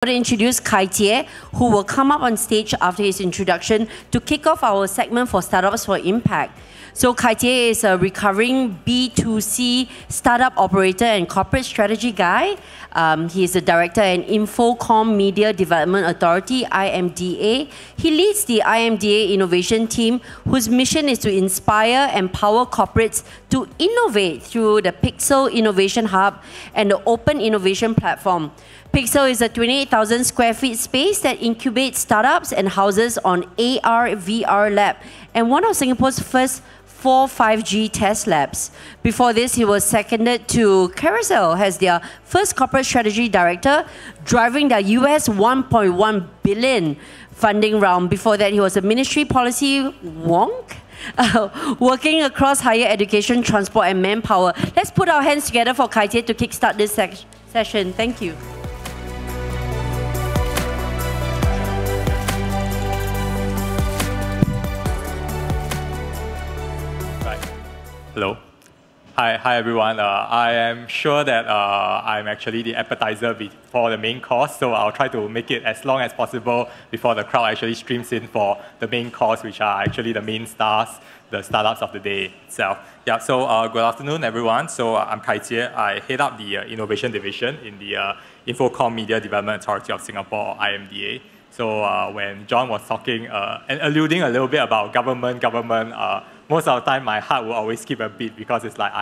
to introduce Kai-Ning, who will come up on stage after his introduction to kick off our segment for Startups for Impact. So Kai-Ning is a recovering B2C startup operator and corporate strategy guy. He is the director at Infocom Media Development Authority, IMDA. He leads the IMDA innovation team, whose mission is to inspire and empower corporates to innovate through the Pixel Innovation Hub and the Open Innovation Platform. Pixel is a 28,000 square feet space that incubates startups and houses on AR/VR lab and one of Singapore's first 5G test labs. Before this, he was seconded to Carousel as their first corporate strategy director, driving their US $1.1 billion funding round. Before that, he was a ministry policy wonk, working across higher education, transport, and manpower. Let's put our hands together for Kai-Ning to kickstart this session. Thank you. Hello. Hi everyone. I am sure that I'm actually the appetizer before the main course, so I'll try to make it as long as possible before the crowd actually streams in for the main course, which are actually the main stars, the startups of the day itself. Yeah. So good afternoon, everyone. So I'm Kai-Ning. I head up the innovation division in the Infocom Media Development Authority of Singapore, IMDA. So when John was talking and alluding a little bit about government, most of the time my heart will always skip a beat because it's like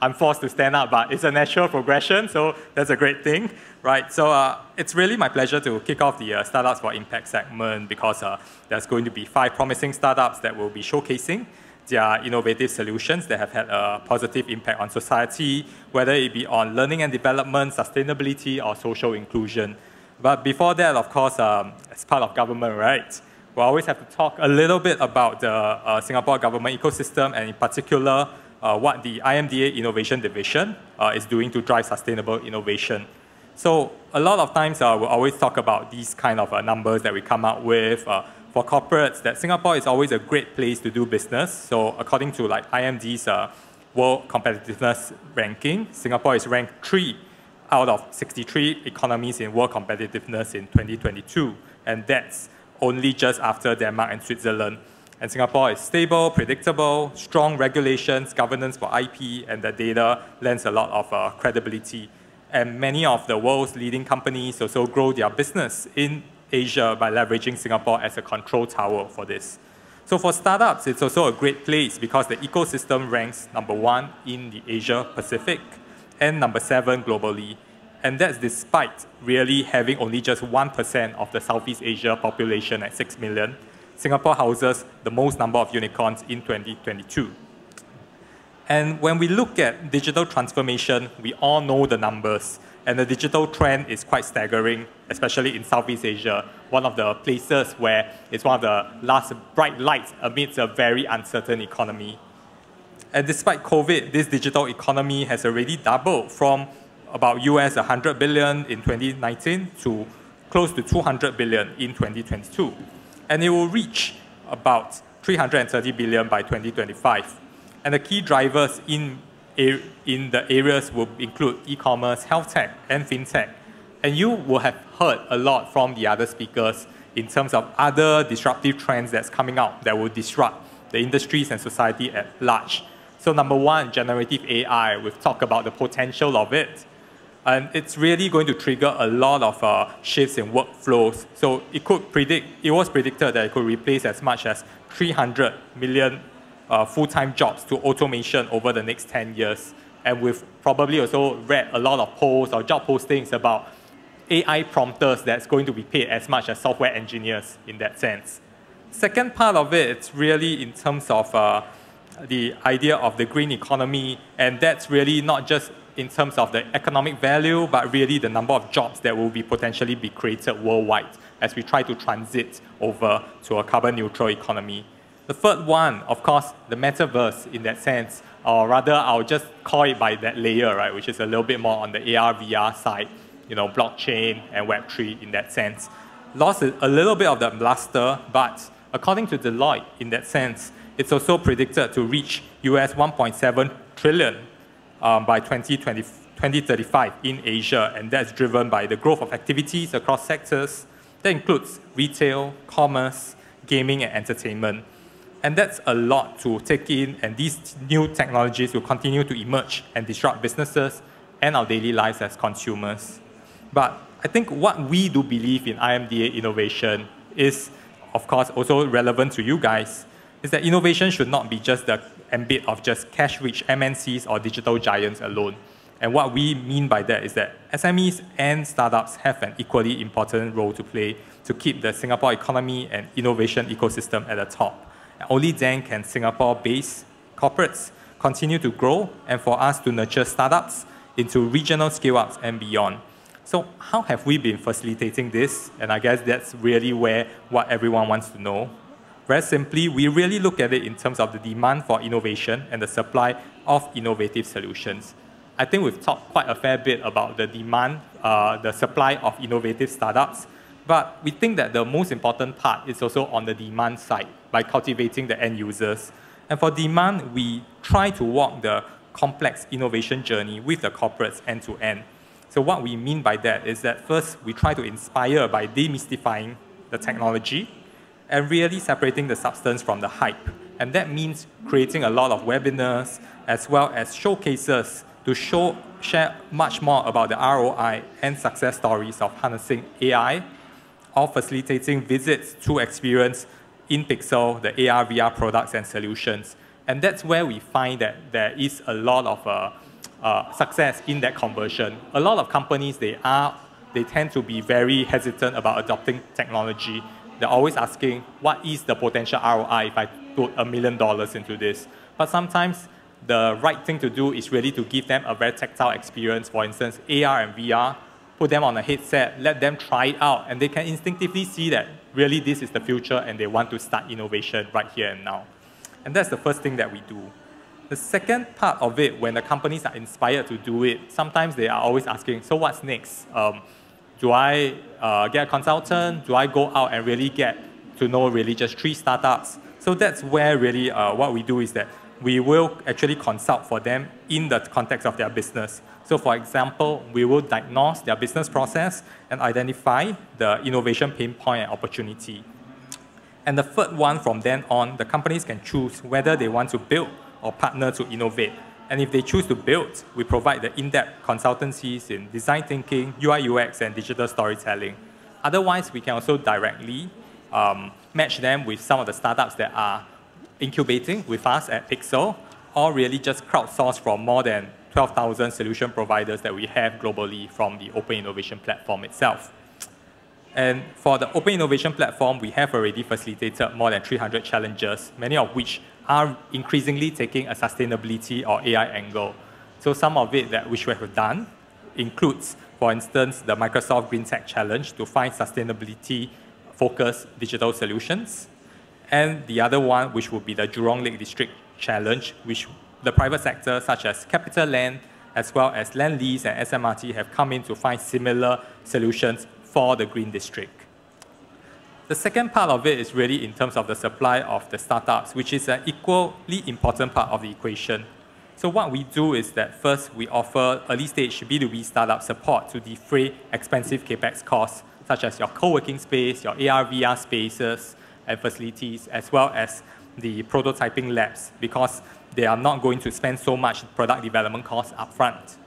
I'm forced to stand up, but it's a natural progression, so that's a great thing, right? So it's really my pleasure to kick off the Startups for Impact segment because there's going to be 5 promising startups that will be showcasing their innovative solutions that have had a positive impact on society, whether it be on learning and development, sustainability, or social inclusion. But before that, of course, as part of government, right? We always have to talk a little bit about the Singapore government ecosystem and in particular what the IMDA Innovation Division is doing to drive sustainable innovation. So a lot of times we'll always talk about these kind of numbers that we come up with for corporates, that Singapore is always a great place to do business. So according to like IMD's World Competitiveness Ranking, Singapore is ranked 3 out of 63 economies in world competitiveness in 2022, and that's only just after Denmark and Switzerland. And Singapore is stable, predictable, strong regulations, governance for IP, and the data lends a lot of credibility. And many of the world's leading companies also grow their business in Asia by leveraging Singapore as a control tower for this. So for startups, it's also a great place because the ecosystem ranks #1 in the Asia Pacific and #7 globally. And that's despite really having only just 1% of the Southeast Asia population at 6 million. Singapore houses the most number of unicorns in 2022. And when we look at digital transformation, we all know the numbers. And the digital trend is quite staggering, especially in Southeast Asia, one of the places where it's one of the last bright lights amidst a very uncertain economy. And despite COVID, this digital economy has already doubled from about US 100 billion in 2019 to close to 200 billion in 2022. And it will reach about 330 billion by 2025. And the key drivers in the areas will include e-commerce, health tech, and fintech. And you will have heard a lot from the other speakers in terms of other disruptive trends that's coming out that will disrupt the industries and society at large. So #1, generative AI, we've talked about the potential of it. And it's really going to trigger a lot of shifts in workflows. So it was predicted that it could replace as much as 300 million full-time jobs to automation over the next 10 years. And we've probably also read a lot of polls or job postings about AI prompters that's going to be paid as much as software engineers in that sense. Second part of it, it's really in terms of the idea of the green economy, and that's really not just in terms of the economic value, but really the number of jobs that will be potentially be created worldwide as we try to transit over to a carbon neutral economy. The third one, of course, the metaverse in that sense, or rather I'll just call it by that layer, right, which is a little bit more on the AR/VR side, you know, blockchain and Web3 in that sense. Lost a little bit of the luster, but according to Deloitte, in that sense, it's also predicted to reach US 1.7 trillion by 2020, 2035 in Asia, and that's driven by the growth of activities across sectors. That includes retail, commerce, gaming, and entertainment. And that's a lot to take in, and these new technologies will continue to emerge and disrupt businesses and our daily lives as consumers. But I think what we do believe in IMDA innovation is, of course, also relevant to you guys, is that innovation should not be just the ambit of just cash-rich MNCs or digital giants alone. And what we mean by that is that SMEs and startups have an equally important role to play to keep the Singapore economy and innovation ecosystem at the top. Only then can Singapore-based corporates continue to grow and for us to nurture startups into regional scale-ups and beyond. So how have we been facilitating this? And I guess that's really what everyone wants to know. Very simply, we really look at it in terms of the demand for innovation and the supply of innovative solutions. I think we've talked quite a fair bit about the demand, the supply of innovative startups, but we think that the most important part is also on the demand side by cultivating the end users. And for demand, we try to walk the complex innovation journey with the corporates end to end. So what we mean by that is that first, we try to inspire by demystifying the technology and really separating the substance from the hype. And that means creating a lot of webinars as well as showcases to share much more about the ROI and success stories of harnessing AI, or facilitating visits to experience in Pixel, the AR, VR products and solutions. And that's where we find that there is a lot of success in that conversion. A lot of companies, they tend to be very hesitant about adopting technology. They're always asking, what is the potential ROI if I put $1 million into this? But sometimes the right thing to do is really to give them a very tactile experience. For instance, AR and VR, put them on a headset, let them try it out, and they can instinctively see that really this is the future and they want to start innovation right here and now. And that's the first thing that we do. The second part of it, when the companies are inspired to do it, sometimes they are always asking, so what's next? Do I get a consultant? Do I go out and really get to know really just 3 startups? So that's where really what we do is that we will actually consult for them in the context of their business. So for example, we will diagnose their business process and identify the innovation pain point and opportunity. And the third one, from then on, the companies can choose whether they want to build or partner to innovate. And if they choose to build, we provide the in-depth consultancies in design thinking, UI, UX, and digital storytelling. Otherwise, we can also directly match them with some of the startups that are incubating with us at Pixel, or really just crowdsource from more than 12,000 solution providers that we have globally from the Open Innovation Platform itself. And for the Open Innovation Platform, we have already facilitated more than 300 challenges, many of which are increasingly taking a sustainability or AI angle. So some of it that which we have done includes, for instance, the Microsoft Green Tech Challenge to find sustainability-focused digital solutions. And the other one, which would be the Jurong Lake District Challenge, which the private sector, such as CapitaLand, as well as Land Lease and SMRT, have come in to find similar solutions for the Green District. The second part of it is really in terms of the supply of the startups, which is an equally important part of the equation. So what we do is that first, we offer early-stage B2B startup support to defray expensive CapEx costs, such as your co-working space, your AR, VR spaces, and facilities, as well as the prototyping labs, because they are not going to spend so much product development costs upfront.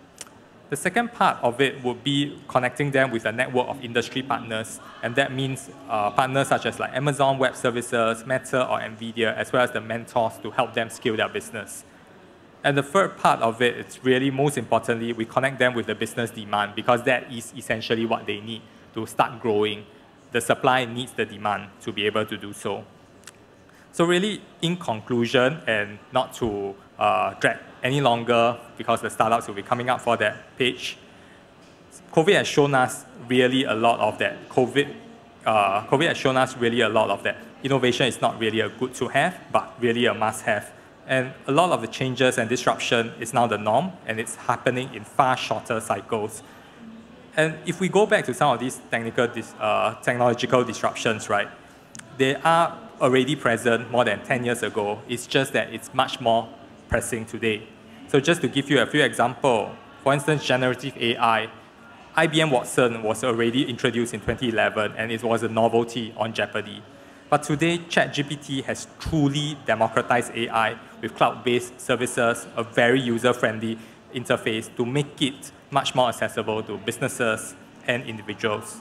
The second part of it would be connecting them with a network of industry partners, and that means partners such as like Amazon Web Services, Meta, or NVIDIA, as well as the mentors to help them scale their business. And the third part of it is really, most importantly, we connect them with the business demand, because that is essentially what they need to start growing. The supply needs the demand to be able to do so. So really, in conclusion, and not to drag any longer, because the startups will be coming up for that page, COVID has shown us really a lot of that. COVID has shown us really a lot of that. Innovation is not really a good to have, but really a must have. And a lot of the changes and disruption is now the norm, and it's happening in far shorter cycles. And if we go back to some of these technological disruptions, right, they are already present more than 10 years ago. It's just that it's much more pressing today. So just to give you a few examples, For instance, generative AI. IBM Watson was already introduced in 2011, and it was a novelty on Jeopardy. But today, ChatGPT has truly democratized AI with cloud-based services, a very user-friendly interface to make it much more accessible to businesses and individuals.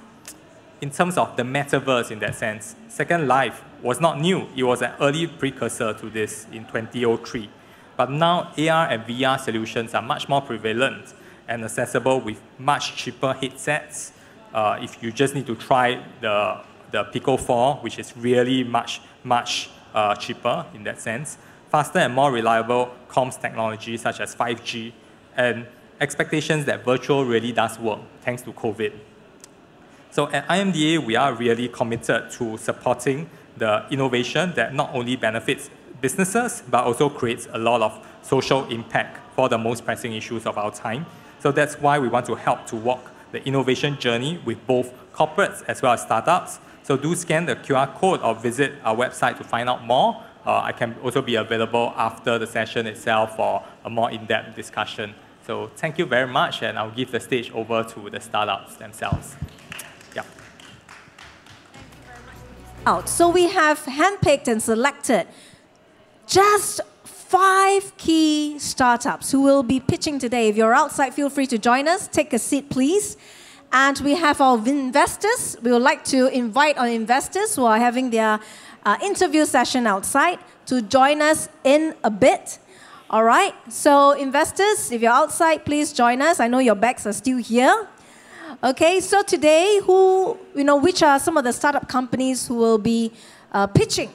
In terms of the metaverse in that sense, Second Life was not new. It was an early precursor to this in 2003. But now AR and VR solutions are much more prevalent and accessible with much cheaper headsets. If you just need to try the Pico 4, which is really much cheaper in that sense, faster and more reliable comms technology such as 5G, and expectations that virtual really does work thanks to COVID. So at IMDA, we are really committed to supporting the innovation that not only benefits businesses, but also creates a lot of social impact for the most pressing issues of our time. So that's why we want to help to walk the innovation journey with both corporates as well as startups. So do scan the QR code or visit our website to find out more. I can also be available after the session itself for a more in-depth discussion. So thank you very much, and I'll give the stage over to the startups themselves. Yeah. So we have handpicked and selected just 5 key startups who will be pitching today. If you're outside, feel free to join us. Take a seat, please. And we have our investors. We would like to invite our investors who are having their interview session outside to join us in a bit. All right. So investors, if you're outside, please join us. I know your bags are still here. Okay. So today, which are some of the startup companies who will be pitching?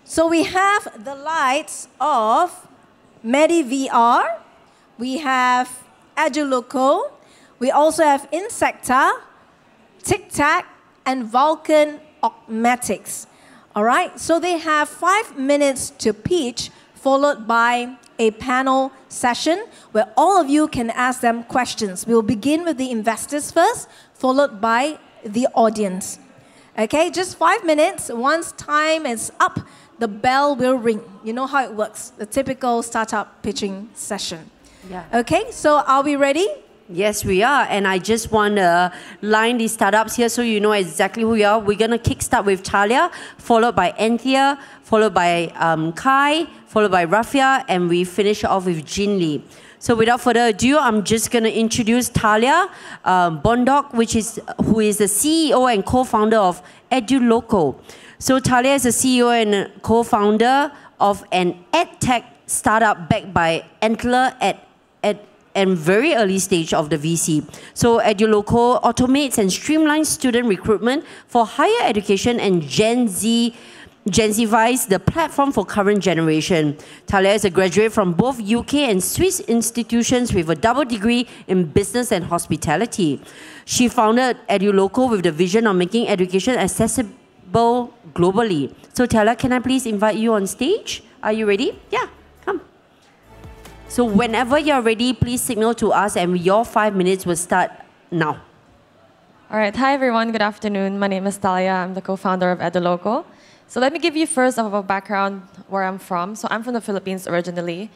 So we have the likes of MediVR, we have Eduloco, we also have Insectta, TicTag, and Vulcan Augmetics. All right, so they have 5 minutes to pitch, followed by a panel session where all of you can ask them questions. We'll begin with the investors first, followed by the audience. Okay, just 5 minutes. Once time is up, the bell will ring. You know how it works, the typical startup pitching session. Yeah. Okay, so are we ready? Yes, we are. And I just want to line these startups here so you know exactly who you are. We're going to kickstart with Thalia, followed by Anthea, followed by Kai, followed by Rafael, and we finish off with Jin Lee. So without further ado, I'm just going to introduce Thalia Bondoc, who is the CEO and co-founder of Eduloco. So Thalia is the CEO and co-founder of an edtech startup backed by Anthea at very early stage of the VC. So Eduloco automates and streamlines student recruitment for higher education and Gen Z-fies the platform for current generation. Thalia is a graduate from both UK and Swiss institutions with a double degree in business and hospitality. She founded Eduloco with the vision of making education accessible globally. So Thalia, can I please invite you on stage? Are you ready? Yeah, come. So whenever you're ready, please signal to us and your 5 minutes will start now. All right, hi everyone, good afternoon. My name is Thalia, I'm the co-founder of Eduloco. So let me give you first of a background where I'm from. So I'm from the Philippines originally.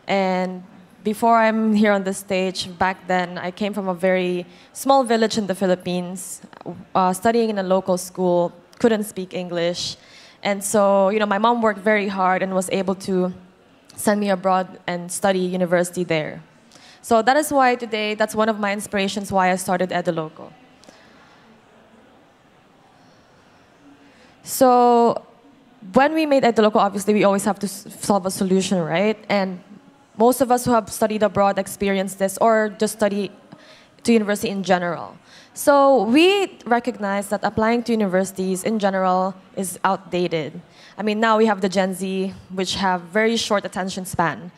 And before I'm here on this stage, back then, I came from a very small village in the Philippines, studying in a local school, couldn't speak English. And so, my mom worked very hard and was able to send me abroad and study university there. So that is why today, that's one of my inspirations why I started Eduloco. So when we made Eduloco, obviously, we always have to solve a solution, right? And most of us who have studied abroad experience this or just study to university in general. So we recognize that applying to universities in general is outdated. I mean, now we have the Gen Z, which have very short attention span.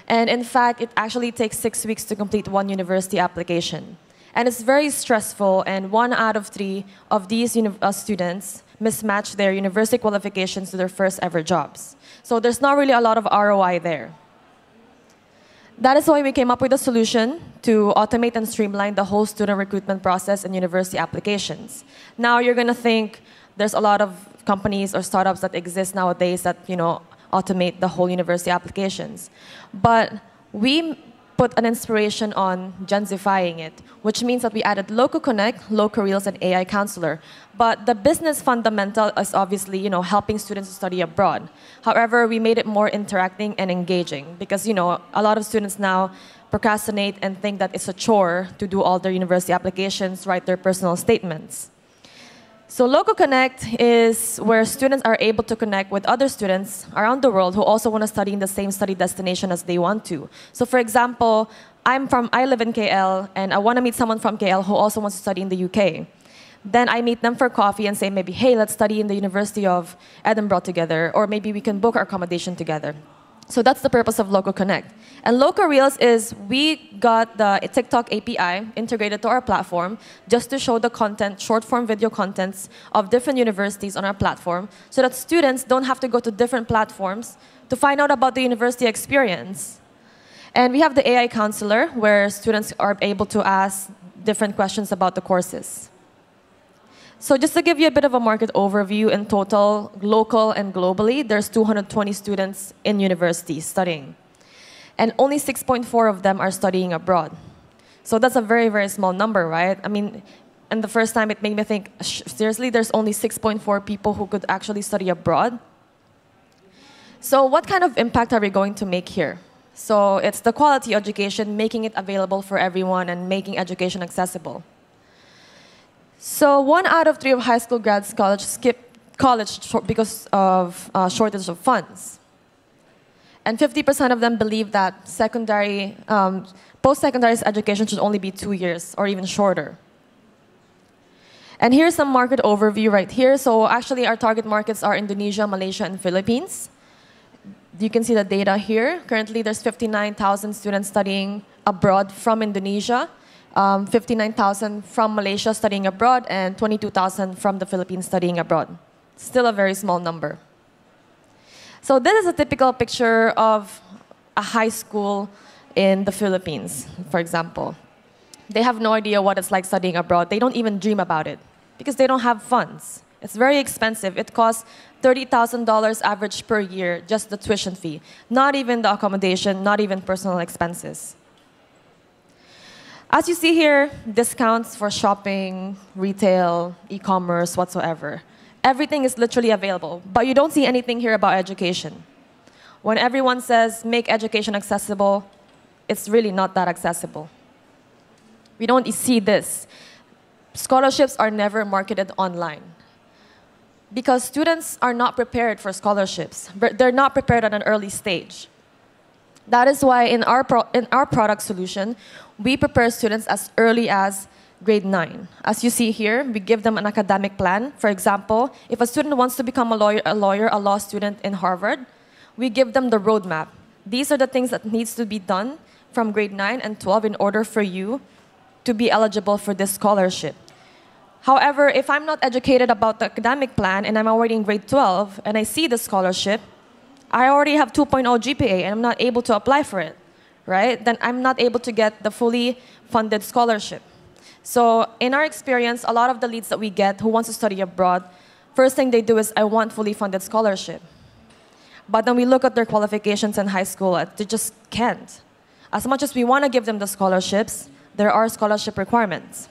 And in fact, it actually takes 6 weeks to complete one university application. And it's very stressful, and 1 out of 3 of these students mismatch their university qualifications to their first ever jobs. So there's not really a lot of ROI there. That is why we came up with a solution to automate and streamline the whole student recruitment process in university applications. Now you're going to think there's a lot of companies or startups that exist nowadays that automate the whole university applications. But we put an inspiration on Genzifying it, which means that we added Loco Connect, Loco Reels, and AI Counselor. But the business fundamental is obviously, helping students to study abroad. However, we made it more interacting and engaging because, a lot of students now procrastinate and think that it's a chore to do all their university applications, write their personal statements. So Loco Connect is where students are able to connect with other students around the world who also want to study in the same study destination as they want to. So for example, I live in KL, and I want to meet someone from KL who also wants to study in the UK. Then I meet them for coffee and say maybe, hey, let's study in the University of Edinburgh together, or maybe we can book our accommodation together. So that's the purpose of Loco Connect. And Loco Reels is we got the TikTok API integrated to our platform just to show the content, short-form video contents of different universities on our platform so that students don't have to go to different platforms to find out about the university experience. And we have the AI Counselor where students are able to ask different questions about the courses. So just to give you a bit of a market overview, in total, local and globally, there's 220 students in universities studying. And only 6.4 of them are studying abroad. So that's a very, very small number, right? I mean, and the first time it made me think, seriously, there's only 6.4 people who could actually study abroad? So what kind of impact are we going to make here? So it's the quality education, making it available for everyone and making education accessible. So 1 out of 3 of high school grads skip college because of shortage of funds. And 50% of them believe that post-secondary education should only be 2 years or even shorter. And here's some market overview right here. So actually our target markets are Indonesia, Malaysia, and Philippines. You can see the data here. Currently there's 59,000 students studying abroad from Indonesia. 59,000 from Malaysia studying abroad, and 22,000 from the Philippines studying abroad. Still a very small number. So this is a typical picture of a high school in the Philippines, for example. They have no idea what it's like studying abroad. They don't even dream about it because they don't have funds. It's very expensive. It costs $30,000 average per year, just the tuition fee. Not even the accommodation, not even personal expenses. As you see here, discounts for shopping, retail, e-commerce, whatsoever. Everything is literally available, but you don't see anything here about education. When everyone says make education accessible, it's really not that accessible. We don't see this. Scholarships are never marketed online because students are not prepared for scholarships. They're not prepared at an early stage. That is why in our product solution, we prepare students as early as grade 9. As you see here, we give them an academic plan. For example, if a student wants to become a law student in Harvard, we give them the roadmap. These are the things that needs to be done from grade 9 and 12 in order for you to be eligible for this scholarship. However, if I'm not educated about the academic plan and I'm already in grade 12 and I see the scholarship, I already have 2.0 GPA and I'm not able to apply for it, right? Then I'm not able to get the fully funded scholarship. So in our experience, a lot of the leads that we get who wants to study abroad, first thing they do is, I want fully funded scholarship. But then we look at their qualifications in high school, they just can't. As much as we want to give them the scholarships, there are scholarship requirements.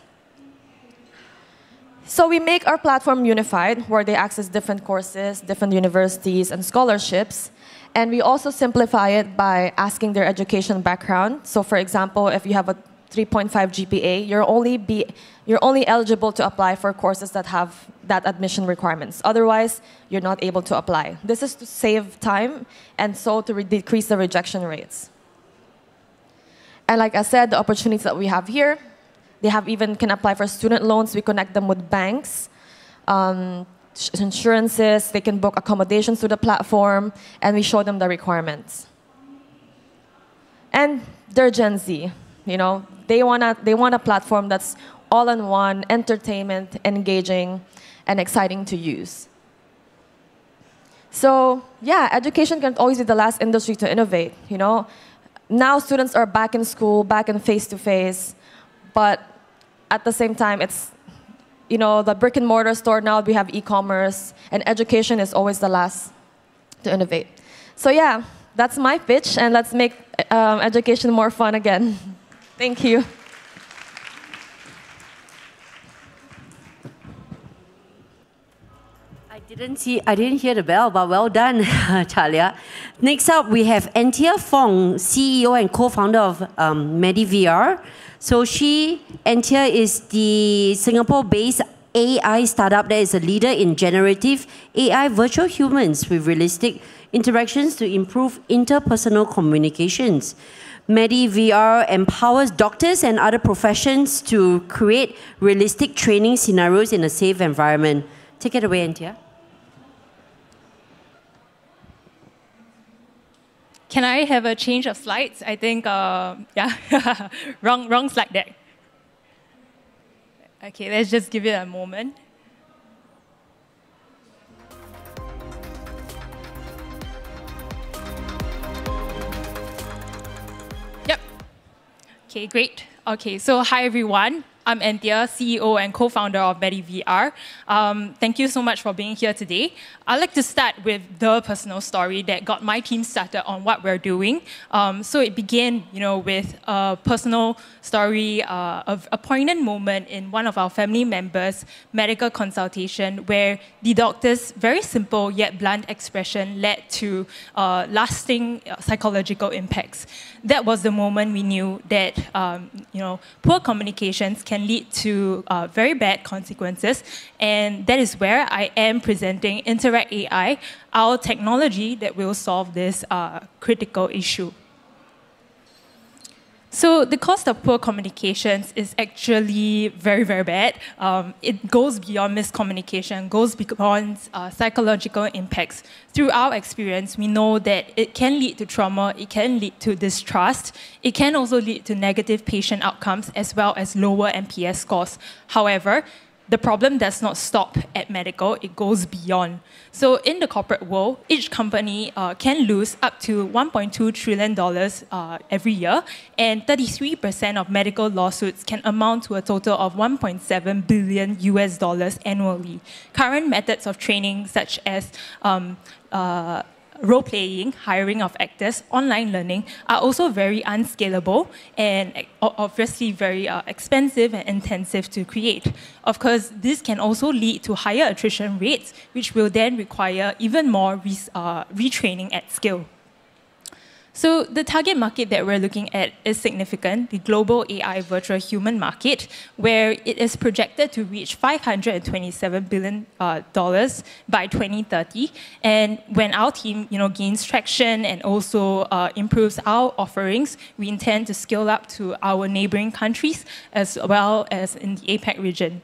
So we make our platform unified, where they access different courses, different universities, and scholarships. And we also simplify it by asking their education background. So for example, if you have a 3.5 GPA, you're only eligible to apply for courses that have that admission requirements. Otherwise, you're not able to apply. This is to save time and so to decrease the rejection rates. And like I said, the opportunities that we have here, they can apply for student loans. We connect them with banks, insurances. They can book accommodations through the platform, and we show them the requirements. And they're Gen Z, They want a platform that's all-in-one, entertainment, engaging, and exciting to use. So yeah, education can always be the last industry to innovate. Now students are back in school, back in face-to-face, but at the same time, it's the brick and mortar store. Now we have e-commerce, and education is always the last to innovate. So yeah, that's my pitch, and let's make education more fun again. Thank you. I didn't hear the bell, but well done, Thalia. Next up, we have Anthea Foong, CEO and co-founder of MediVR. So Anthea is the Singapore-based AI startup that is a leader in generative AI virtual humans with realistic interactions to improve interpersonal communications. MediVR empowers doctors and other professions to create realistic training scenarios in a safe environment. Take it away, Anthea. Can I have a change of slides? I think, yeah, wrong slide deck. Okay, let's just give it a moment. Yep. Okay, great. Okay, so hi everyone. I'm Anthea, CEO and co-founder of MediVR. Thank you so much for being here today. I'd like to start with the personal story that got my team started on what we're doing. So it began, with a personal story of a poignant moment in one of our family members' medical consultation where the doctor's very simple yet blunt expression led to lasting psychological impacts. That was the moment we knew that, poor communications can lead to very bad consequences. And that is where I am presenting Interact AI, our technology that will solve this critical issue. So the cost of poor communications is actually very, very bad. It goes beyond miscommunication, goes beyond psychological impacts. Through our experience, we know that it can lead to trauma, it can lead to distrust, it can also lead to negative patient outcomes as well as lower NPS scores. However, the problem does not stop at medical, it goes beyond. So in the corporate world, each company can lose up to $1.2 trillion every year, and 33% of medical lawsuits can amount to a total of $1.7 billion US annually. Current methods of training such as role-playing, hiring of actors, online learning are also very unscalable and obviously very expensive and intensive to create. Of course, this can also lead to higher attrition rates, which will then require even more retraining at scale. So the target market that we're looking at is significant, the global AI virtual human market, where it is projected to reach $527 billion by 2030. And when our team gains traction and also improves our offerings, we intend to scale up to our neighboring countries as well as in the APAC region.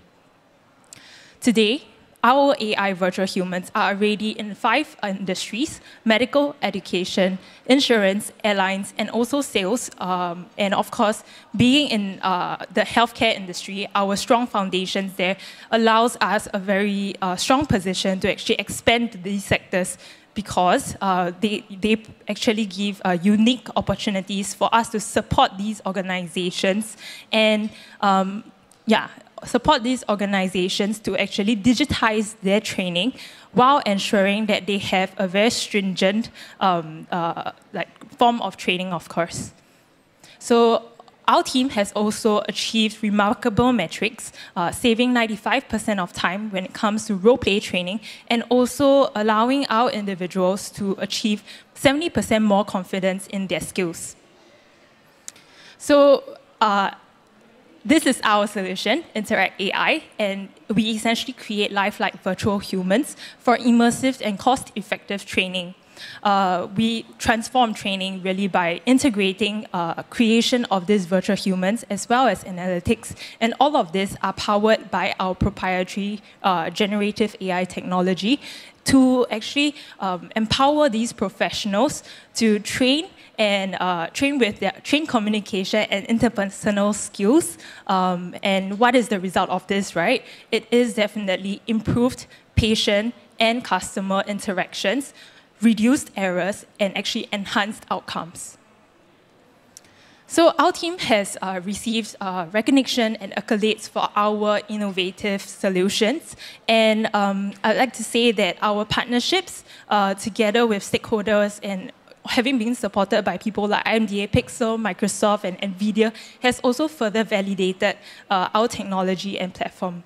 Today, our AI virtual humans are already in 5 industries: medical, education, insurance, airlines, and also sales. And of course, being in the healthcare industry, our strong foundations there allows us a very strong position to actually expand these sectors because they actually give unique opportunities for us to support these organizations and support these organizations to actually digitize their training while ensuring that they have a very stringent form of training, of course. So our team has also achieved remarkable metrics, saving 95% of time when it comes to role-play training and also allowing our individuals to achieve 70% more confidence in their skills. So this is our solution, Interact AI, and we essentially create lifelike virtual humans for immersive and cost-effective training. We transform training really by integrating creation of these virtual humans as well as analytics, and all of this are powered by our proprietary generative AI technology to actually empower these professionals to train and train communication and interpersonal skills. And what is the result of this, right? It is definitely improved patient and customer interactions, reduced errors, and actually enhanced outcomes. So our team has received recognition and accolades for our innovative solutions. And I'd like to say that our partnerships together with stakeholders and having been supported by people like IMDA, Pixel, Microsoft, and NVIDIA, has also further validated our technology and platform.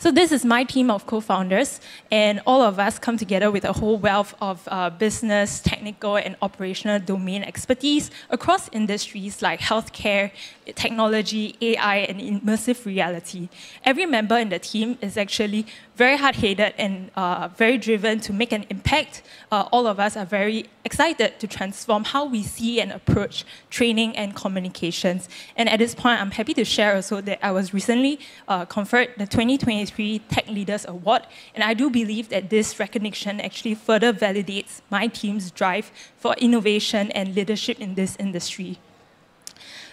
So this is my team of co-founders, and all of us come together with a whole wealth of business, technical, and operational domain expertise across industries like healthcare, technology, AI, and immersive reality. Every member in the team is actually very hard-headed and very driven to make an impact. All of us are very excited to transform how we see and approach training and communications. And at this point, I'm happy to share also that I was recently conferred the 2023 Tech Leaders Award, and I do believe that this recognition actually further validates my team's drive for innovation and leadership in this industry.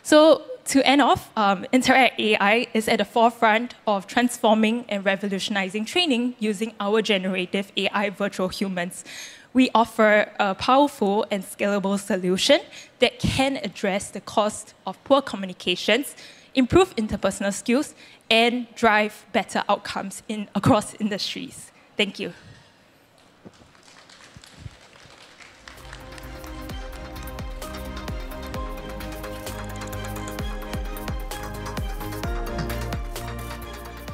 So to end off, Interact AI is at the forefront of transforming and revolutionizing training using our generative AI virtual humans. We offer a powerful and scalable solution that can address the cost of poor communications, improve interpersonal skills, and drive better outcomes across industries. Thank you.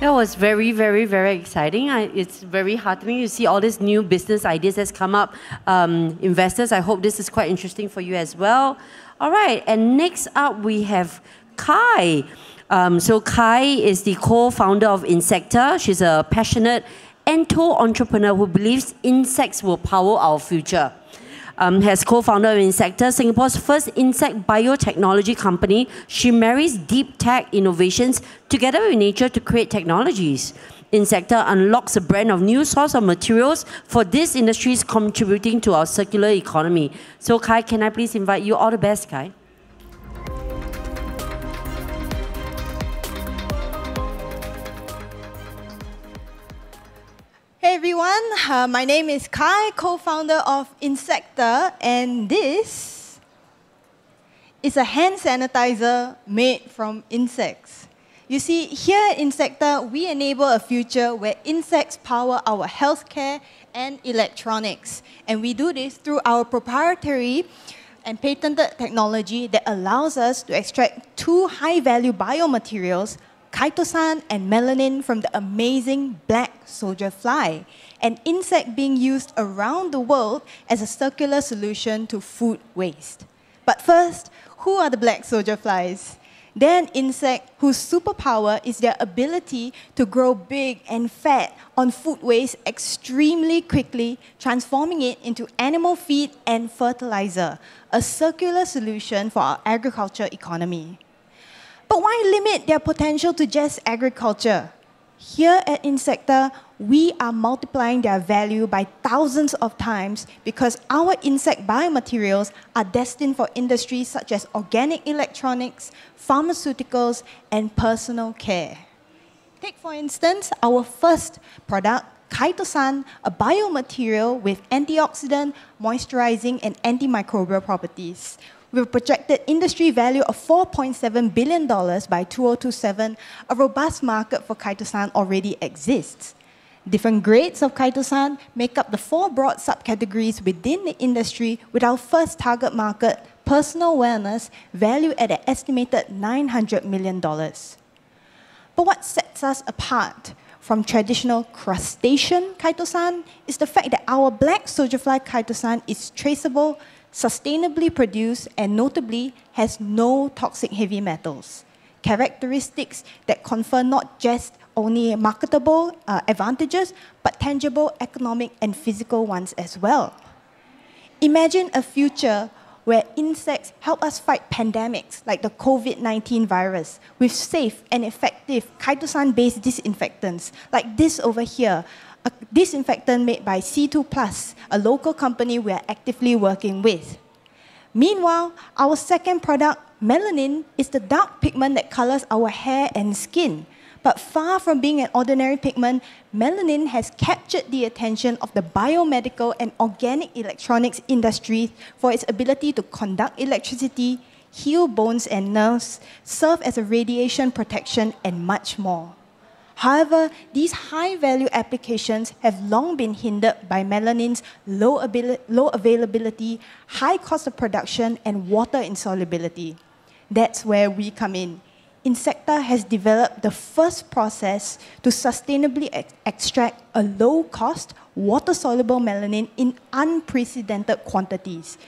That was very, very, very exciting. It's very heartening to see all these new business ideas that's come up. Investors, I hope this is quite interesting for you as well. All right, and next up we have Kai. So Kai is the co-founder of Insectta. She's a passionate ento-entrepreneur who believes insects will power our future. As co-founder of Insectta, Singapore's first insect biotechnology company, she marries deep tech innovations together with nature to create technologies. Insectta unlocks a brand of new source of materials for these industries contributing to our circular economy. So Kai, can I please invite you? All the best, Kai. Hey everyone, my name is Kai, co-founder of Insectta, and this is a hand sanitizer made from insects. You see, here at Insectta, we enable a future where insects power our healthcare and electronics. And we do this through our proprietary and patented technology that allows us to extract two high-value biomaterials, chitosan and melanin, from the amazing black soldier fly, an insect being used around the world as a circular solution to food waste. But first, who are the black soldier flies? They're an insect whose superpower is their ability to grow big and fat on food waste extremely quickly, transforming it into animal feed and fertilizer, a circular solution for our agriculture economy. But why limit their potential to just agriculture? Here at Insectta, we are multiplying their value by thousands of times because our insect biomaterials are destined for industries such as organic electronics, pharmaceuticals, and personal care. Take, for instance, our first product, chitosan, a biomaterial with antioxidant, moisturizing, and antimicrobial properties. With a projected industry value of $4.7 billion by 2027, a robust market for chitosan already exists. Different grades of chitosan make up the 4 broad subcategories within the industry, with our first target market, personal wellness, valued at an estimated $900 million. But what sets us apart from traditional crustacean chitosan is the fact that our black soldierfly chitosan is traceable, sustainably produced, and notably has no toxic heavy metals, characteristics that confer not just only marketable advantages, but tangible economic and physical ones as well. Imagine a future where insects help us fight pandemics like the COVID-19 virus with safe and effective chitosan-based disinfectants, like this over here, a disinfectant made by C2+, a local company we are actively working with. Meanwhile, our second product, melanin, is the dark pigment that colors our hair and skin. But far from being an ordinary pigment, melanin has captured the attention of the biomedical and organic electronics industries for its ability to conduct electricity, heal bones and nerves, serve as a radiation protection, and much more. However, these high-value applications have long been hindered by melanin's low availability, high cost of production, and water insolubility. That's where we come in. Insectta has developed the first process to sustainably extract a low-cost, water-soluble melanin in unprecedented quantities.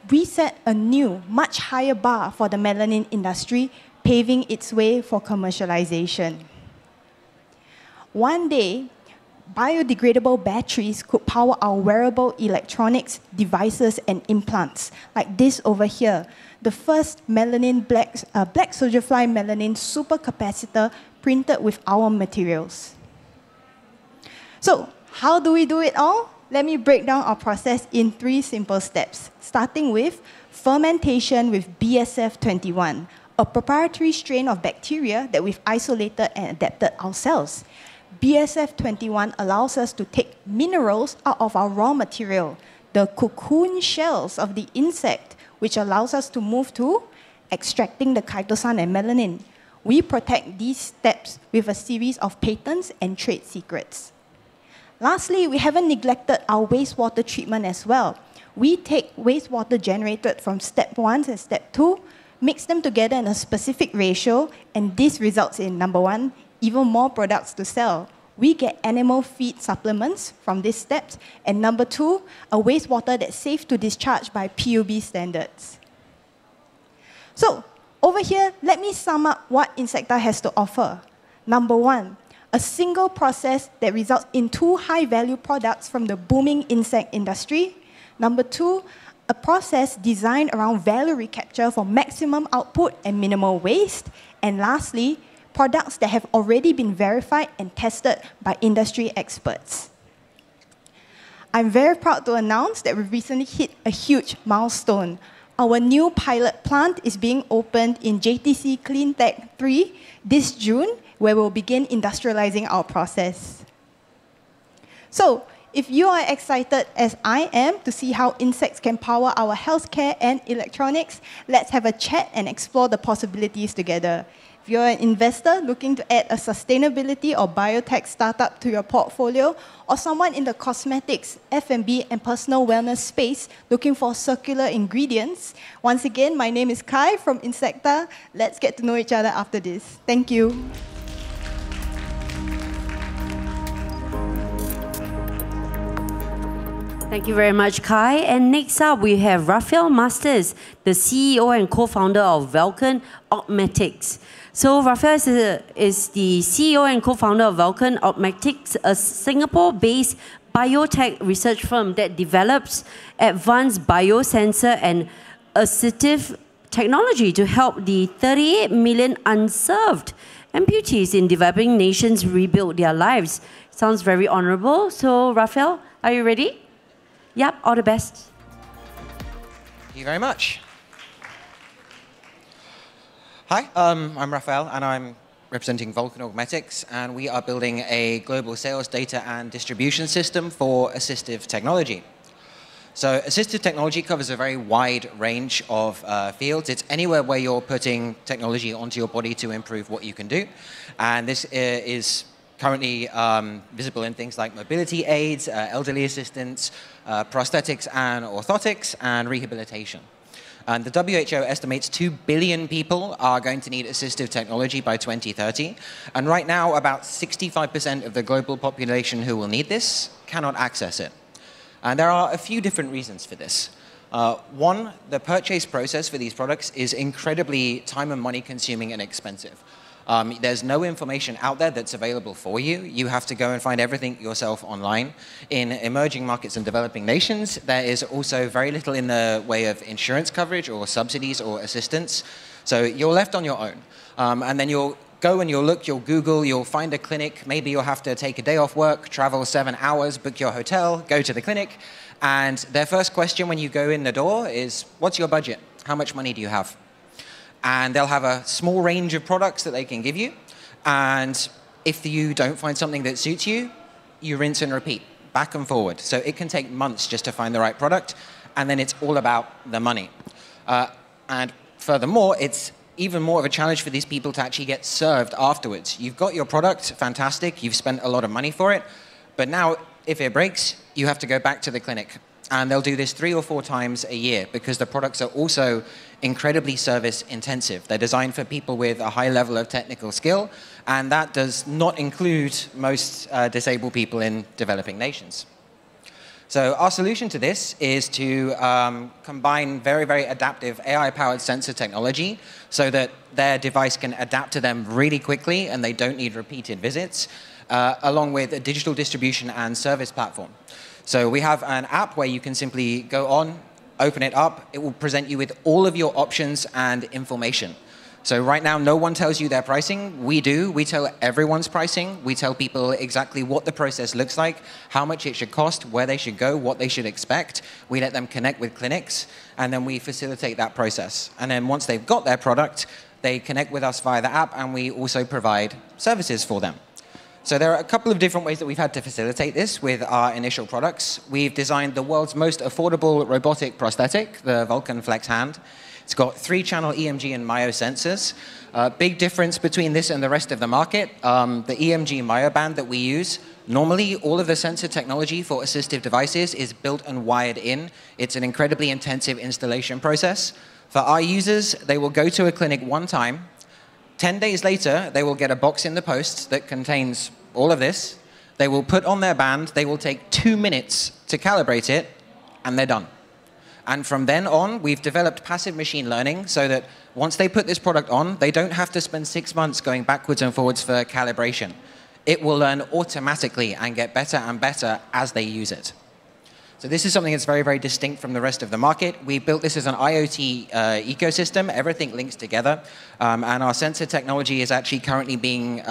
We set a new, much higher bar for the melanin industry, paving its way for commercialization. One day, biodegradable batteries could power our wearable electronics, devices, and implants, like this over here, the first melanin black soldier fly melanin supercapacitor printed with our materials. So, how do we do it all? Let me break down our process in 3 simple steps, starting with fermentation with BSF-21, a proprietary strain of bacteria that we've isolated and adapted ourselves. BSF-21 allows us to take minerals out of our raw material, the cocoon shells of the insect, which allows us to move to extracting the chitosan and melanin. We protect these steps with a series of patents and trade secrets. Lastly, we haven't neglected our wastewater treatment as well. We take wastewater generated from step 1 and step 2, mix them together in a specific ratio, and this results in, number 1, even more products to sell. We get animal feed supplements from these steps, and number 2, a wastewater that's safe to discharge by PUB standards. So, over here, let me sum up what Insectta has to offer. Number 1, a single process that results in 2 high-value products from the booming insect industry. Number 2, a process designed around value recapture for maximum output and minimal waste. And lastly, products that have already been verified and tested by industry experts. I'm very proud to announce that we've recently hit a huge milestone. Our new pilot plant is being opened in JTC CleanTech 3 this June, where we'll begin industrializing our process. So, if you are excited as I am to see how insects can power our healthcare and electronics, let's have a chat and explore the possibilities together. If you're an investor looking to add a sustainability or biotech startup to your portfolio, or someone in the cosmetics, F&B, and personal wellness space looking for circular ingredients, once again, my name is Kai from Insectta. Let's get to know each other after this. Thank you. Thank you very much, Kai. And next up, we have Rafael Masters, the CEO and co-founder of Vulcan Augmetics. So Rafael is the CEO and co-founder of Vulcan Augmetics, a Singapore-based biotech research firm that develops advanced biosensor and assistive technology to help the 38 million unserved amputees in developing nations rebuild their lives. Sounds very honorable. So Rafael, are you ready? Yep, all the best. Thank you very much. Hi, I'm Rafael, and I'm representing Vulcan Augmetics, and we are building a global sales data and distribution system for assistive technology. So assistive technology covers a very wide range of fields. It's anywhere where you're putting technology onto your body to improve what you can do, and this is currently visible in things like mobility aids, elderly assistance, prosthetics and orthotics, and rehabilitation. And the WHO estimates 2 billion people are going to need assistive technology by 2030. And right now, about 65% of the global population who will need this cannot access it. And there are a few different reasons for this. One, the purchase process for these products is incredibly time and money consuming and expensive. There's no information out there that's available for you. You have to go and find everything yourself online. In emerging markets and developing nations, there is also very little in the way of insurance coverage or subsidies or assistance. So you're left on your own. And then you'll go and you'll look, you'll Google, you'll find a clinic. Maybe you'll have to take a day off work, travel 7 hours, book your hotel, go to the clinic. And their first question when you go in the door is, what's your budget? How much money do you have? And they'll have a small range of products that they can give you. And if you don't find something that suits you, you rinse and repeat, back and forward. So it can take months just to find the right product. And then it's all about the money. And furthermore, it's even more of a challenge for these people to actually get served afterwards. You've got your product, fantastic, you've spent a lot of money for it, but now if it breaks, you have to go back to the clinic. And they'll do this 3 or 4 times a year because the products are also incredibly service intensive. They're designed for people with a high level of technical skill, and that does not include most disabled people in developing nations. So our solution to this is to combine very, very adaptive AI-powered sensor technology so that their device can adapt to them really quickly and they don't need repeated visits, along with a digital distribution and service platform. So we have an app where you can simply go on, open it up. It will present you with all of your options and information. So right now, no one tells you their pricing. We do. We tell everyone's pricing. We tell people exactly what the process looks like, how much it should cost, where they should go, what they should expect. We let them connect with clinics, and then we facilitate that process. And then once they've got their product, they connect with us via the app, and we also provide services for them. So there are a couple of different ways that we've had to facilitate this with our initial products. We've designed the world's most affordable robotic prosthetic, the Vulcan Flex Hand. It's got 3-channel EMG and myo sensors. Big difference between this and the rest of the market. The EMG myo band that we use, normally all of the sensor technology for assistive devices is built and wired in. It's an incredibly intensive installation process. For our users, they will go to a clinic one time. 10 days later, they will get a box in the post that contains all of this. They will put on their band. They will take 2 minutes to calibrate it, and they're done. And from then on, we've developed passive machine learning so that once they put this product on, they don't have to spend 6 months going backwards and forwards for calibration. It will learn automatically and get better and better as they use it. So this is something that's very, very distinct from the rest of the market. We built this as an IoT ecosystem. Everything links together. And our sensor technology is actually currently being...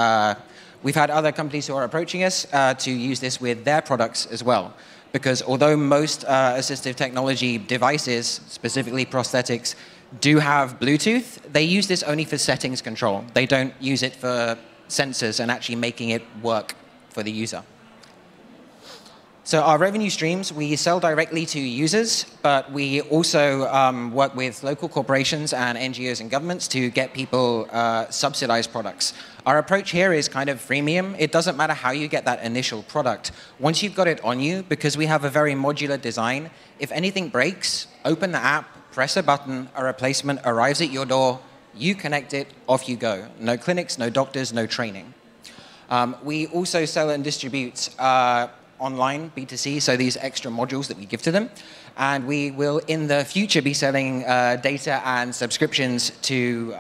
we've had other companies who are approaching us to use this with their products as well. Because although most assistive technology devices, specifically prosthetics, do have Bluetooth, they use this only for settings control. They don't use it for sensors and actually making it work for the user. So our revenue streams, we sell directly to users, but we also work with local corporations and NGOs and governments to get people subsidized products. Our approach here is kind of freemium. It doesn't matter how you get that initial product. Once you've got it on you, because we have a very modular design, if anything breaks, open the app, press a button, a replacement arrives at your door, you connect it, off you go. No clinics, no doctors, no training. We also sell and distribute online, B2C, so these extra modules that we give to them. And we will, in the future, be selling data and subscriptions to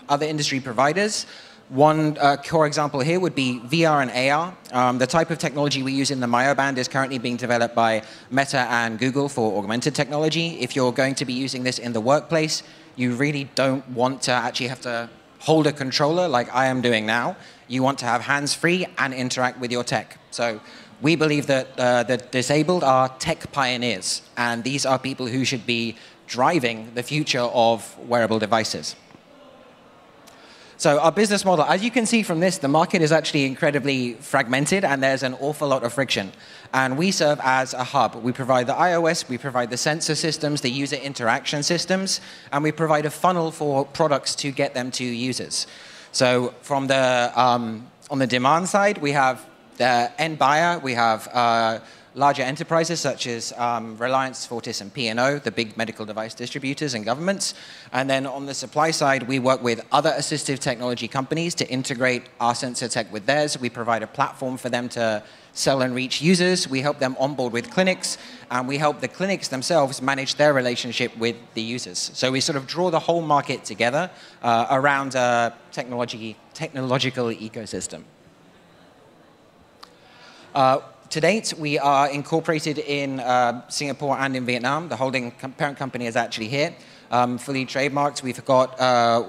other industry providers. One core example here would be VR and AR. The type of technology we use in the Myo band is currently being developed by Meta and Google for augmented technology. If you're going to be using this in the workplace, you really don't want to actually have to hold a controller like I am doing now. You want to have hands-free and interact with your tech. So we believe that the disabled are tech pioneers, and these are people who should be driving the future of wearable devices. So our business model, as you can see from this, the market is actually incredibly fragmented, and there's an awful lot of friction. And we serve as a hub. We provide the iOS, we provide the sensor systems, the user interaction systems, and we provide a funnel for products to get them to users. So from the, on the demand side, we have the end buyer, we have larger enterprises such as Reliance, Fortis, and P&O, the big medical device distributors and governments. And then on the supply side, we work with other assistive technology companies to integrate our sensor tech with theirs. We provide a platform for them to sell and reach users. We help them onboard with clinics, and we help the clinics themselves manage their relationship with the users. So we sort of draw the whole market together around a technological ecosystem. To date, we are incorporated in Singapore and in Vietnam. The holding parent company is actually here, fully trademarked. We've got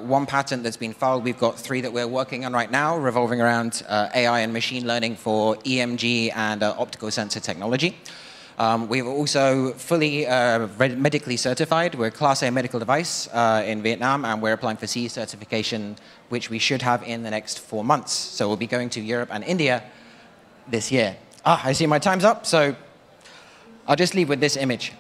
1 patent that's been filed. We've got 3 that we're working on right now, revolving around AI and machine learning for EMG and optical sensor technology. We're also fully medically certified. We're a Class A medical device in Vietnam, and we're applying for CE certification, which we should have in the next 4 months. So we'll be going to Europe and India this year. I see my time's up, so I'll just leave with this image.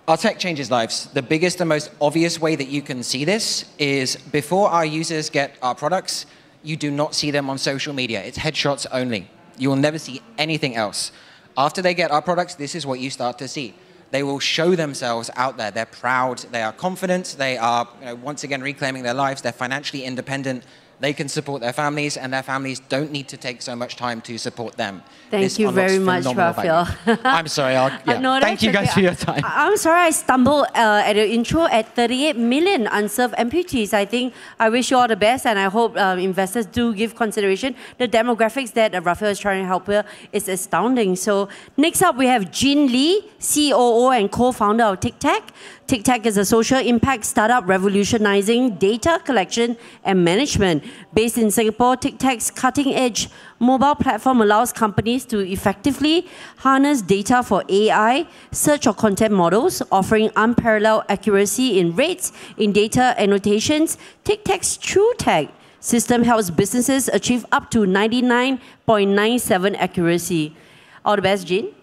Our tech changes lives. The biggest and most obvious way that you can see this is before our users get our products, you do not see them on social media. It's headshots only. You will never see anything else. After they get our products, this is what you start to see. They will show themselves out there. They're proud, they are confident, they are once again reclaiming their lives, they're financially independent, they can support their families, and their families don't need to take so much time to support them. Thank you very much, Rafael. I'm sorry, No, thank you guys okay. for your time. I'm sorry I stumbled at the intro at 38 million unserved amputees. I think I wish you all the best, and I hope investors do give consideration. The demographics that Rafael is trying to help here is astounding. So next up we have Jean Lee, COO and co-founder of TicTag. TicTag is a social impact startup revolutionizing data collection and management. Based in Singapore, TicTag's cutting-edge mobile platform allows companies to effectively harness data for AI, search or content models, offering unparalleled accuracy in rates, in data annotations. TicTag's TrueTag system helps businesses achieve up to 99.97 accuracy. All the best, Jean.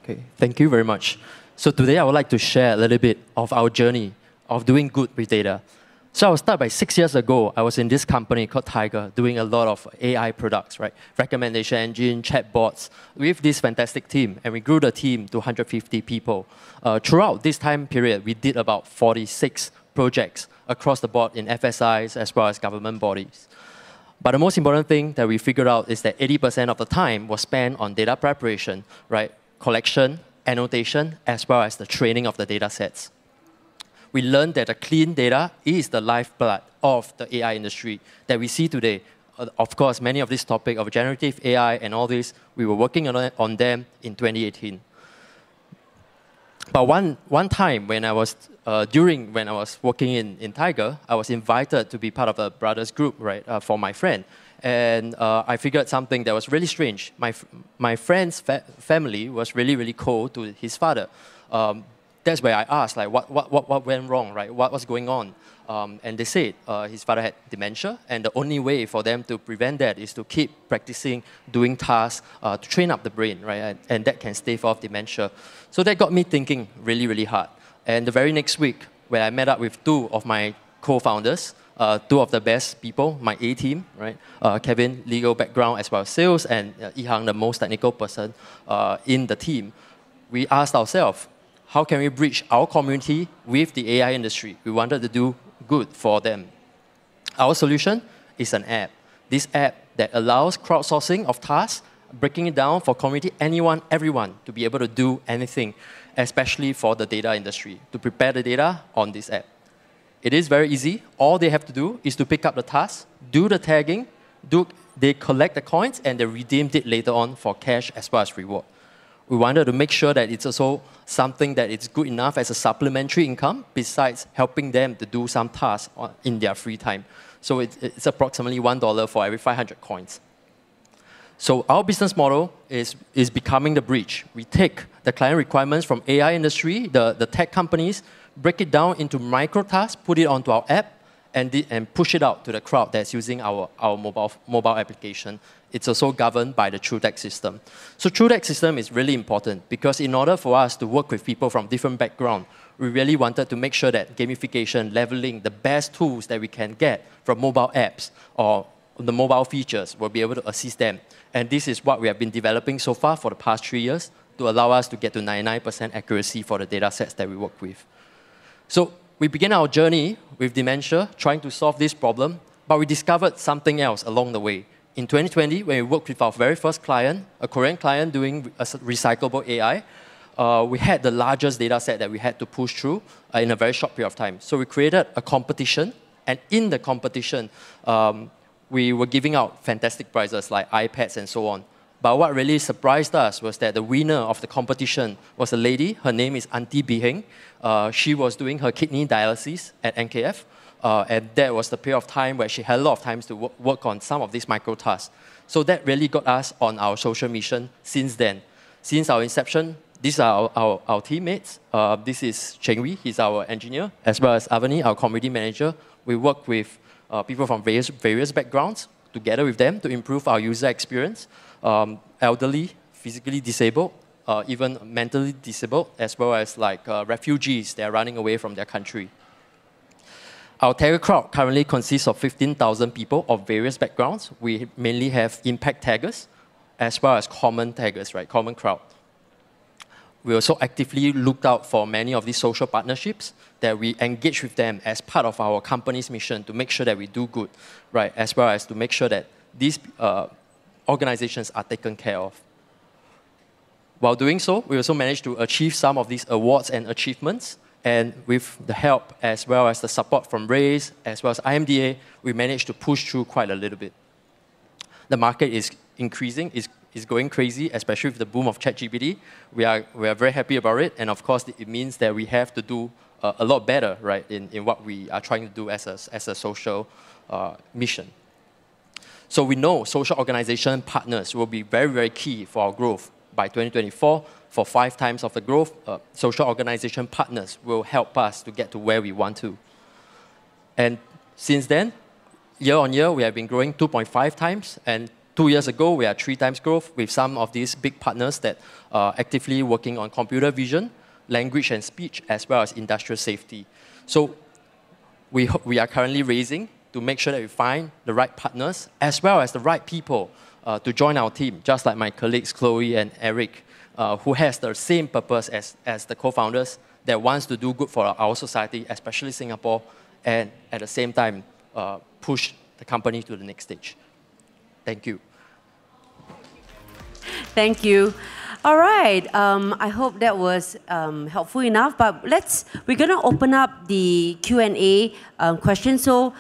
Okay, thank you very much. So today I would like to share a little bit of our journey of doing good with data. So I'll start by 6 years ago, I was in this company called Tiger doing a lot of AI products, right? Recommendation engine, chatbots, with this fantastic team. And we grew the team to 150 people. Throughout this time period, we did about 46 projects across the board in FSIs as well as government bodies. But the most important thing that we figured out is that 80% of the time was spent on data preparation, right? Collection, annotation, as well as the training of the data sets. We learned that the clean data is the lifeblood of the AI industry that we see today. Of course, many of this topic of generative AI and all this, we were working on them in 2018. But one time when I was, when I was working in Tiger, I was invited to be part of a brothers group, right, for my friend. And I figured something that was really strange. My friend's family was really, really cold to his father. That's where I asked, like, what went wrong, right? What was going on? And they said his father had dementia, and the only way for them to prevent that is to keep practicing doing tasks to train up the brain, right? And that can stave off dementia. So that got me thinking really, really hard. And the very next week, when I met up with two of my co-founders, two of the best people, my A team, right? Kevin, legal background as well as sales, and Ihang, the most technical person in the team. We asked ourselves, how can we bridge our community with the AI industry? We wanted to do good for them. Our solution is an app. This app that allows crowdsourcing of tasks, breaking it down for community, anyone, everyone, to be able to do anything, especially for the data industry, to prepare the data on this app. It is very easy. All they have to do is to pick up the task, do the tagging, they collect the coins, and they redeem it later on for cash as well as reward. We wanted to make sure that it's also something that is good enough as a supplementary income besides helping them to do some tasks in their free time. So it's approximately $1 for every 500 coins. So our business model is becoming the bridge. We take the client requirements from AI industry, the tech companies, break it down into micro tasks, put it onto our app, and push it out to the crowd that's using our mobile application. It's also governed by the TrueTag system. So TrueTag system is really important because in order for us to work with people from different backgrounds, we really wanted to make sure that gamification, leveling, the best tools that we can get from mobile apps or the mobile features will be able to assist them. And this is what we have been developing so far for the past 3 years to allow us to get to 99% accuracy for the data sets that we work with. So we began our journey with dementia, trying to solve this problem, but we discovered something else along the way. In 2020, when we worked with our very first client, a Korean client doing a recyclable AI, we had the largest data set that we had to push through in a very short period of time. So we created a competition, and in the competition, we were giving out fantastic prizes like iPads and so on. But what really surprised us was that the winner of the competition was a lady. Her name is Auntie. She was doing her kidney dialysis at NKF. And that was the period of time where she had a lot of time to work on some of these micro tasks. So that really got us on our social mission since then. Since our inception, these are our teammates. This is Cheng Wee, he's our engineer, as well as Avani, our community manager. We work with people from various backgrounds, together with them to improve our user experience. Elderly, physically disabled, even mentally disabled, as well as like refugees that are running away from their country. Our tagger crowd currently consists of 15,000 people of various backgrounds. We mainly have impact taggers, as well as common taggers, right? Common crowd. We also actively looked out for many of these social partnerships that we engage with them as part of our company's mission to make sure that we do good, right? As well as to make sure that these organizations are taken care of. While doing so, we also managed to achieve some of these awards and achievements. And with the help as well as the support from RAISE, as well as IMDA, we managed to push through quite a little bit. The market is increasing, is going crazy, especially with the boom of ChatGPT. We are very happy about it. And of course, it means that we have to do a lot better, right, in what we are trying to do as a social mission. So we know social organization partners will be very, very key for our growth. By 2024, for 5 times of the growth, social organization partners will help us to get to where we want to. And since then, year on year, we have been growing 2.5 times. And 2 years ago, we had 3 times growth with some of these big partners that are actively working on computer vision, language and speech, as well as industrial safety. So we are currently raising to make sure that we find the right partners, as well as the right people to join our team, just like my colleagues Chloe and Eric, who has the same purpose as the co-founders that wants to do good for our society, especially Singapore, and at the same time push the company to the next stage. Thank you. Thank you. All right. I hope that was helpful enough. But we're going to open up the Q&A question. So,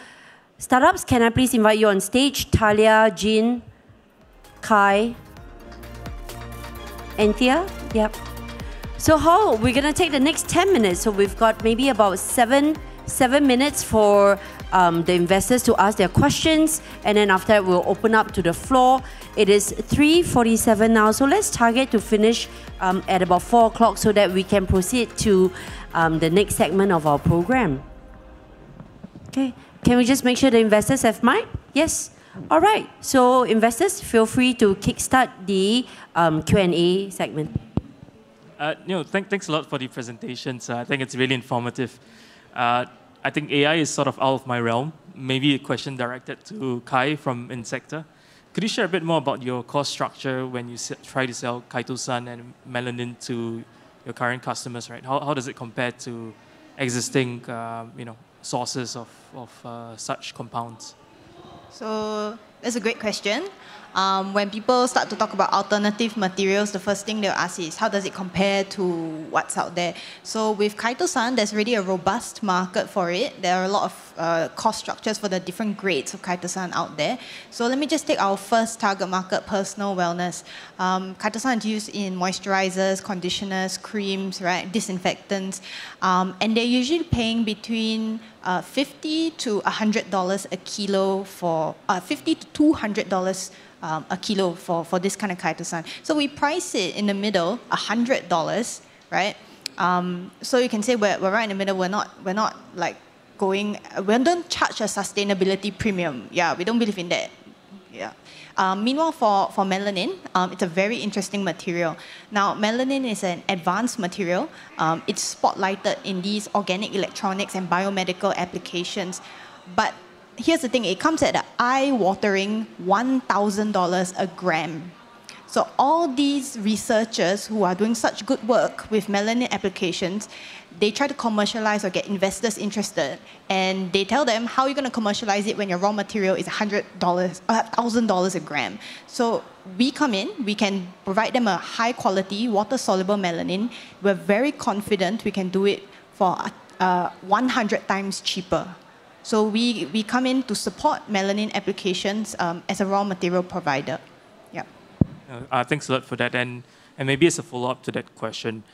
startups, can I please invite you on stage? Thalia, Jean, Kai, Anthea? Yep. So we're going to take the next 10 minutes. So we've got maybe about seven minutes for the investors to ask their questions. And then after that, we'll open up to the floor. It is 3:47 now. So let's target to finish at about 4 o'clock so that we can proceed to the next segment of our program. Okay. Can we just make sure the investors have mic? Yes. All right, so investors, feel free to kickstart the Q&A segment. Thanks a lot for the presentations. I think it's really informative. I think AI is sort of out of my realm. Maybe a question directed to Kai from Insectta. Could you share a bit more about your cost structure when you try to sell Kaito-san and melanin to your current customers, right? How does it compare to existing sources of such compounds? So that's a great question. When people start to talk about alternative materials, the first thing they'll ask is, how does it compare to what's out there? So with Kaito-san, there's really a robust market for it. There are a lot of cost structures for the different grades of Kaito-san out there. So let me just take our first target market, personal wellness. Kaito-san is used in moisturizers, conditioners, creams, right, disinfectants. And they're usually paying between $50 to $100 a kilo for, $50 to $200 a kilo for this kind of Kaito-san. So we price it in the middle, $100, right? So you can say we're right in the middle. We're not like going. We don't charge a sustainability premium. Yeah, we don't believe in that. Yeah. Meanwhile, for melanin, it's a very interesting material. Now, melanin is an advanced material. It's spotlighted in these organic electronics and biomedical applications. But here's the thing, it comes at an eye-watering $1,000 a gram. So all these researchers who are doing such good work with melanin applications, they try to commercialize or get investors interested. And they tell them, how are you going to commercialize it when your raw material is $1,000 a gram? So we come in, we can provide them a high-quality, water-soluble melanin. We're very confident we can do it for 100 times cheaper. So we come in to support melanin applications as a raw material provider. Yeah. Thanks a lot for that. And maybe as a follow-up to that question,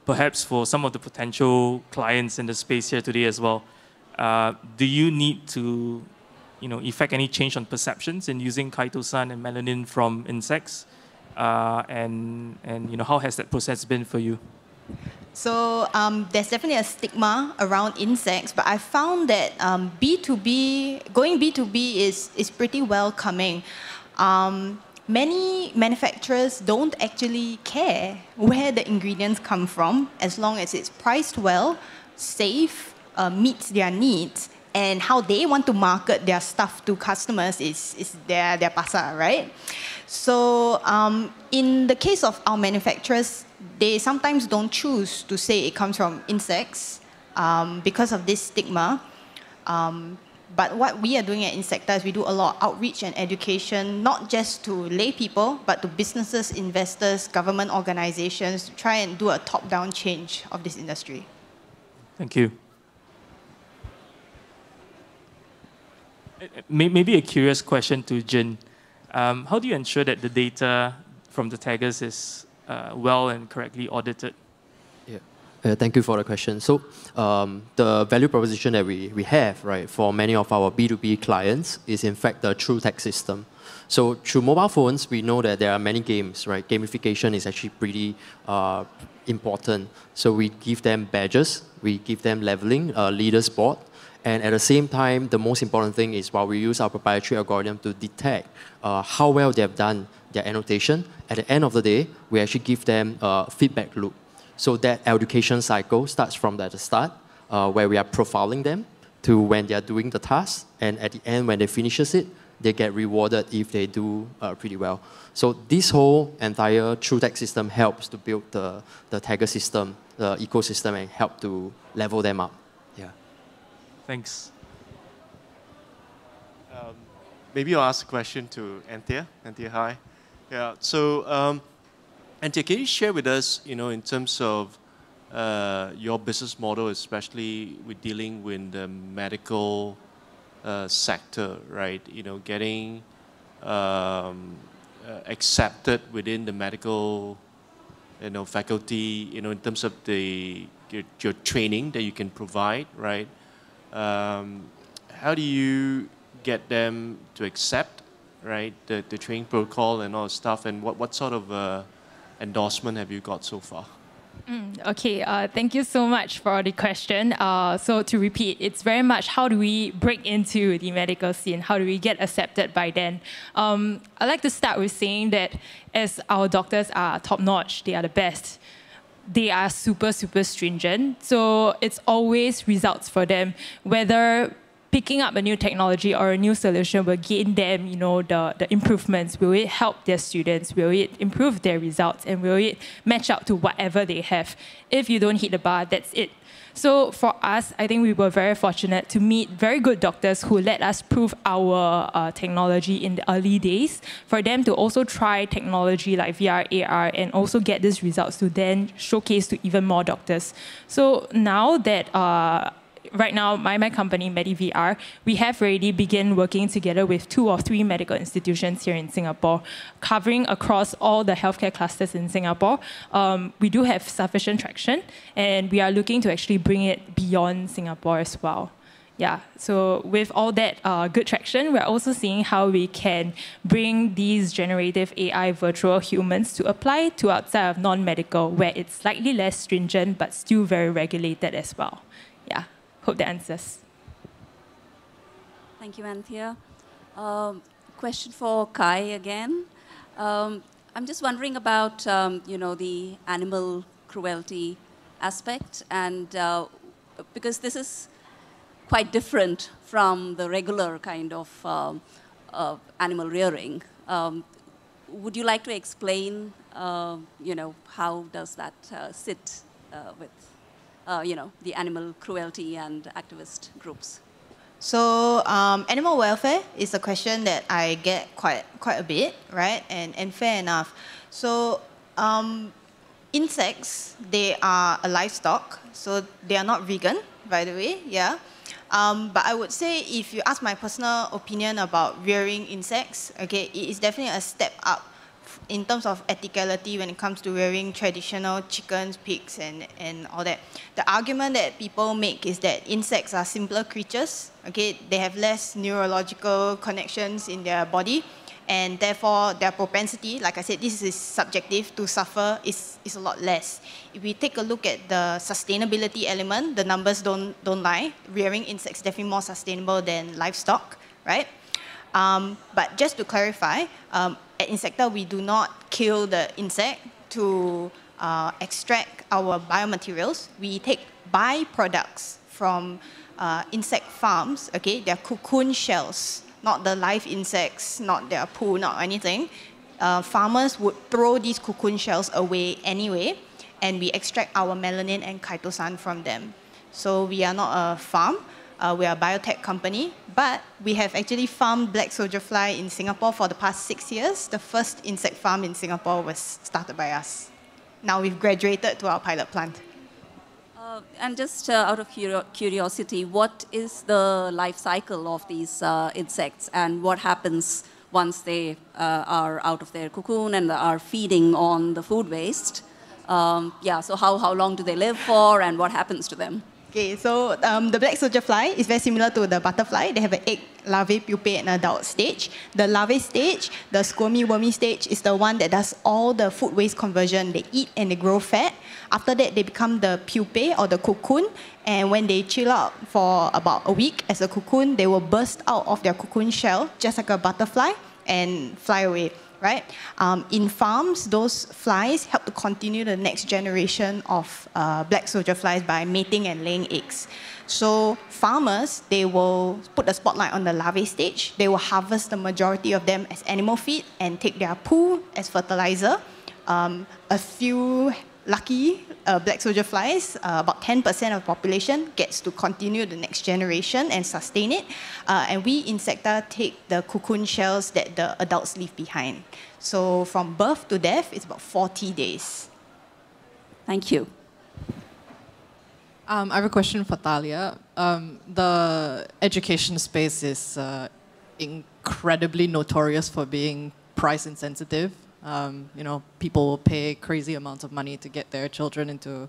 perhaps for some of the potential clients in the space here today as well, do you need to effect any change on perceptions in using Kaito-san and melanin from insects? And how has that process been for you? So there's definitely a stigma around insects, but I found that going B2B is pretty welcoming. many manufacturers don't actually care where the ingredients come from, as long as it's priced well, safe, meets their needs, and how they want to market their stuff to customers is their pasar, right? So in the case of our manufacturers, they sometimes don't choose to say it comes from insects because of this stigma. But what we are doing at Insectta is we do a lot of outreach and education, not just to lay people, but to businesses, investors, government organizations, to try and do a top-down change of this industry. Thank you. Maybe a curious question to Jin. How do you ensure that the data from the taggers is well and correctly audited? Thank you for the question. So the value proposition that we have, right, for many of our B2B clients is in fact the TrueTag system. So through mobile phones, we know that there are many games, right? Gamification is actually pretty important. So we give them badges, we give them leveling, leaders board, and at the same time, the most important thing is while we use our proprietary algorithm to detect how well they have done their annotation, at the end of the day, we actually give them a feedback loop. So that education cycle starts from the start, where we are profiling them, to when they are doing the task, and at the end, when they finishes it, they get rewarded if they do pretty well. So this whole entire TrueTag system helps to build the tagger system, the ecosystem, and help to level them up. Yeah. Thanks. Maybe I'll ask a question to Anthea. Anthea, hi. Yeah. So. Anthea, can you share with us, in terms of your business model, especially with dealing with the medical sector, right? Getting accepted within the medical, faculty, in terms of your training that you can provide, right? How do you get them to accept, right, the training protocol and all that stuff, and what sort of endorsement have you got so far? Okay, thank you so much for the question. So to repeat, it's very much how do we break into the medical scene? How do we get accepted by then? I'd like to start with saying that as our doctors are top-notch, they are the best. They are super, super stringent. So it's always results for them, whether picking up a new technology or a new solution will gain them, the improvements. Will it help their students? Will it improve their results? And will it match up to whatever they have? If you don't hit the bar, that's it. So for us, I think we were very fortunate to meet very good doctors who let us prove our technology in the early days, for them to also try technology like VR, AR, and also get these results to then showcase to even more doctors. So now that right now, my company, MediVR, we have already begun working together with 2 or 3 medical institutions here in Singapore, covering across all the healthcare clusters in Singapore. We do have sufficient traction, and we are looking to actually bring it beyond Singapore as well. Yeah, so with all that good traction, we're also seeing how we can bring these generative AI virtual humans to apply to outside of non-medical, where it's slightly less stringent, but still very regulated as well. Yeah. Hope that answers. Thank you, Anthea. Question for Kai again. I'm just wondering about the animal cruelty aspect, and because this is quite different from the regular kind of animal rearing. Would you like to explain, how does that sit with the animal cruelty and activist groups? So animal welfare is a question that I get quite a bit, right? And fair enough. So insects, they are a livestock, so they are not vegan, by the way, yeah. But I would say if you ask my personal opinion about rearing insects, okay, it is definitely a step up in terms of ethicality when it comes to rearing traditional chickens, pigs, and all that. The argument that people make is that insects are simpler creatures, okay? They have less neurological connections in their body, and therefore their propensity, like I said, this is subjective, to suffer is a lot less. If we take a look at the sustainability element, the numbers don't lie. Rearing insects is definitely more sustainable than livestock, right? But just to clarify, at Insectta, we do not kill the insect to extract our biomaterials. We take byproducts from insect farms, okay, their cocoon shells, not the live insects, not their poo, not anything. Farmers would throw these cocoon shells away anyway, and we extract our melanin and chitosan from them. So we are not a farm, we are a biotech company, but we have actually farmed black soldier fly in Singapore for the past 6 years. The first insect farm in Singapore was started by us. Now we've graduated to our pilot plant. And just out of curiosity, what is the life cycle of these insects, and what happens once they are out of their cocoon and are feeding on the food waste? Yeah, so how long do they live for, and what happens to them? Okay, so the black soldier fly is very similar to the butterfly. They have an egg, larvae, pupae, and adult stage. The larvae stage, the squirmy, wormy stage, is the one that does all the food waste conversion. They eat and they grow fat. After that, they become the pupae or the cocoon. And when they chill out for about a week as a cocoon, they will burst out of their cocoon shell, just like a butterfly, and fly away. Right? In farms, those flies help to continue the next generation of black soldier flies by mating and laying eggs. So farmers, they will put the spotlight on the larvae stage. They will harvest the majority of them as animal feed and take their poo as fertilizer. A few lucky black soldier flies, about 10% of the population, gets to continue the next generation and sustain it. And we, Insectta, take the cocoon shells that the adults leave behind. So from birth to death, it's about 40 days. Thank you. I have a question for Thalia. The education space is incredibly notorious for being price insensitive. You know, people will pay crazy amounts of money to get their children into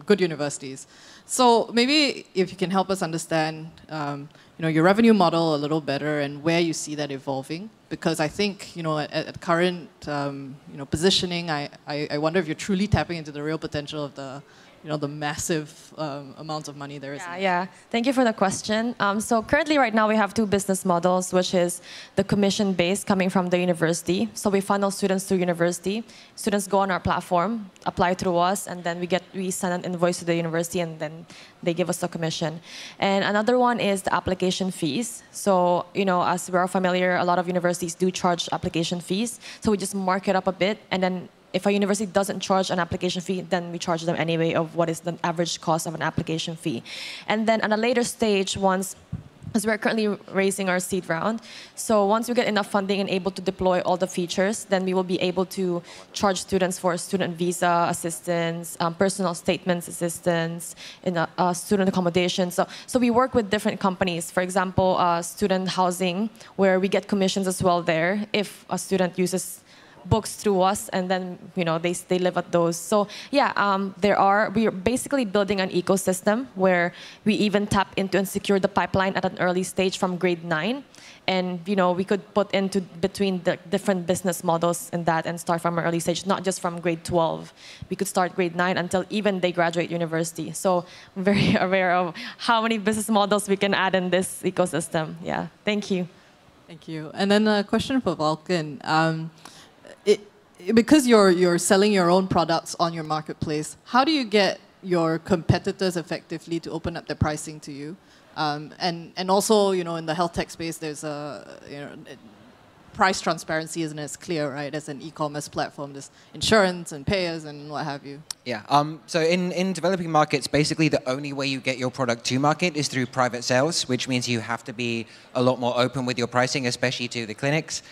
good universities. So maybe if you can help us understand, you know, your revenue model a little better and where you see that evolving. Because I think, you know, at current, you know, positioning, I wonder if you're truly tapping into the real potential of the, you know, the massive amounts of money there is. Yeah. Thank you for the question. So currently, right now, we have two business models, which is the commission-based coming from the university. So we funnel students to university. Students go on our platform, apply through us, and then we send an invoice to the university, and then they give us the commission. And another one is the application fees. So, you know, as we're familiar, a lot of universities do charge application fees. So we just mark it up a bit, and then if a university doesn't charge an application fee, then we charge them anyway of what is the average cost of an application fee. And then at a later stage, as we're currently raising our seed round, so once we get enough funding and able to deploy all the features, then we will be able to charge students for student visa assistance, personal statements assistance, student accommodation. So we work with different companies. For example, student housing, where we get commissions as well there if a student uses books through us, and then, you know, they live at those. So yeah, we're basically building an ecosystem where we even tap into and secure the pipeline at an early stage from grade 9. And, you know, we could put into between the different business models in that and start from an early stage, not just from grade 12. We could start grade 9 until even they graduate university. So I'm very aware of how many business models we can add in this ecosystem. Yeah, thank you. Thank you. And then a question for Vulcan. Because you're selling your own products on your marketplace, how do you get your competitors effectively to open up their pricing to you? And also, you know, in the health tech space, there's price transparency isn't as clear, right, as an e-commerce platform. There's insurance and payers and what have you. Yeah. So in developing markets, basically the only way you get your product to market is through private sales, which means you have to be a lot more open with your pricing, especially to the clinics.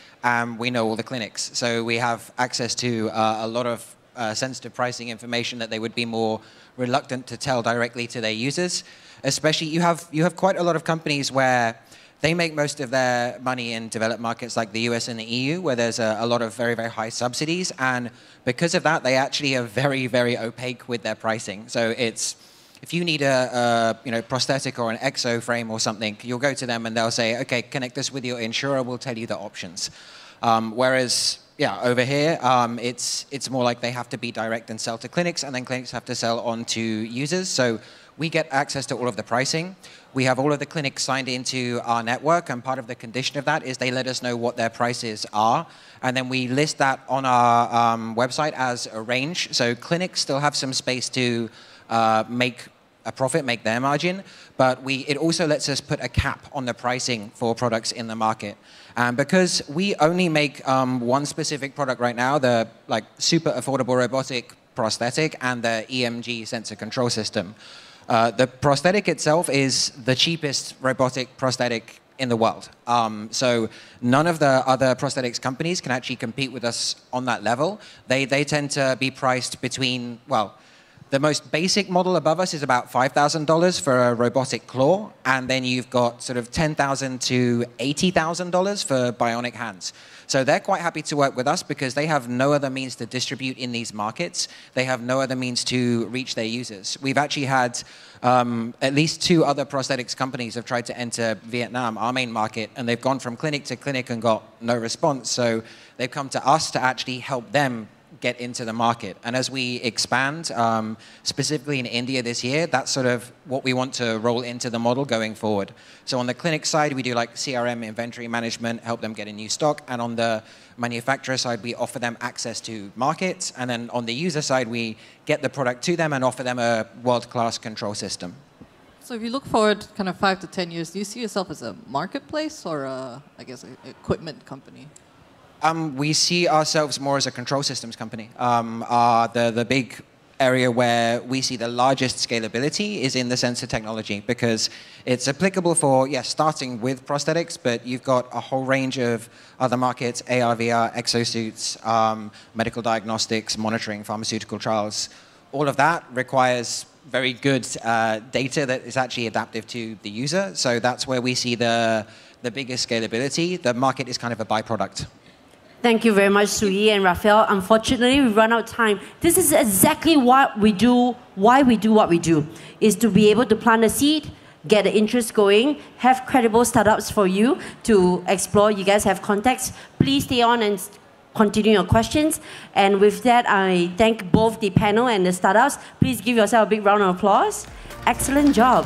We know all the clinics, so we have access to a lot of sensitive pricing information that they would be more reluctant to tell directly to their users. Especially, you have quite a lot of companies where they make most of their money in developed markets like the US and the EU, where there's a lot of very, very high subsidies. And because of that, they actually are very, very opaque with their pricing. So it's, if you need a prosthetic or an exo frame or something, you'll go to them and they'll say, okay, connect this with your insurer, we'll tell you the options. Whereas, yeah, over here, it's more like they have to be direct and sell to clinics, and then clinics have to sell on to users. So we get access to all of the pricing. We have all of the clinics signed into our network, and part of the condition of that is they let us know what their prices are. And then we list that on our website as a range. So clinics still have some space to make a profit, make their margin, but it also lets us put a cap on the pricing for products in the market. And because we only make one specific product right now, the super affordable robotic prosthetic and the EMG sensor control system. The prosthetic itself is the cheapest robotic prosthetic in the world. So none of the other prosthetics companies can actually compete with us on that level. They tend to be priced between, well, the most basic model above us is about $5,000 for a robotic claw, and then you've got sort of $10,000 to $80,000 for bionic hands. So they're quite happy to work with us because they have no other means to distribute in these markets. They have no other means to reach their users. We've actually had at least 2 other prosthetics companies have tried to enter Vietnam, our main market, and they've gone from clinic to clinic and got no response. So they've come to us to actually help them get into the market. And as we expand, specifically in India this year, that's sort of what we want to roll into the model going forward. So on the clinic side, we do like CRM, inventory management, help them get a new stock. And on the manufacturer side, we offer them access to markets. And then on the user side, we get the product to them and offer them a world-class control system. So if you look forward kind of 5 to 10 years, do you see yourself as a marketplace or I guess, an equipment company? We see ourselves more as a control systems company. The big area where we see the largest scalability is in the sensor technology because it's applicable for, yes, starting with prosthetics, but you've got a whole range of other markets, AR, VR, exosuits, medical diagnostics, monitoring, pharmaceutical trials. All of that requires very good data that is actually adaptive to the user. So that's where we see the biggest scalability. The market is kind of a byproduct. Thank you very much, Sui and Rafael. Unfortunately, we run out of time. This is exactly what we do, why we do what we do, is to be able to plant a seed, get the interest going, have credible startups for you to explore. You guys have contacts. Please stay on and continue your questions. And with that, I thank both the panel and the startups. Please give yourself a big round of applause. Excellent job.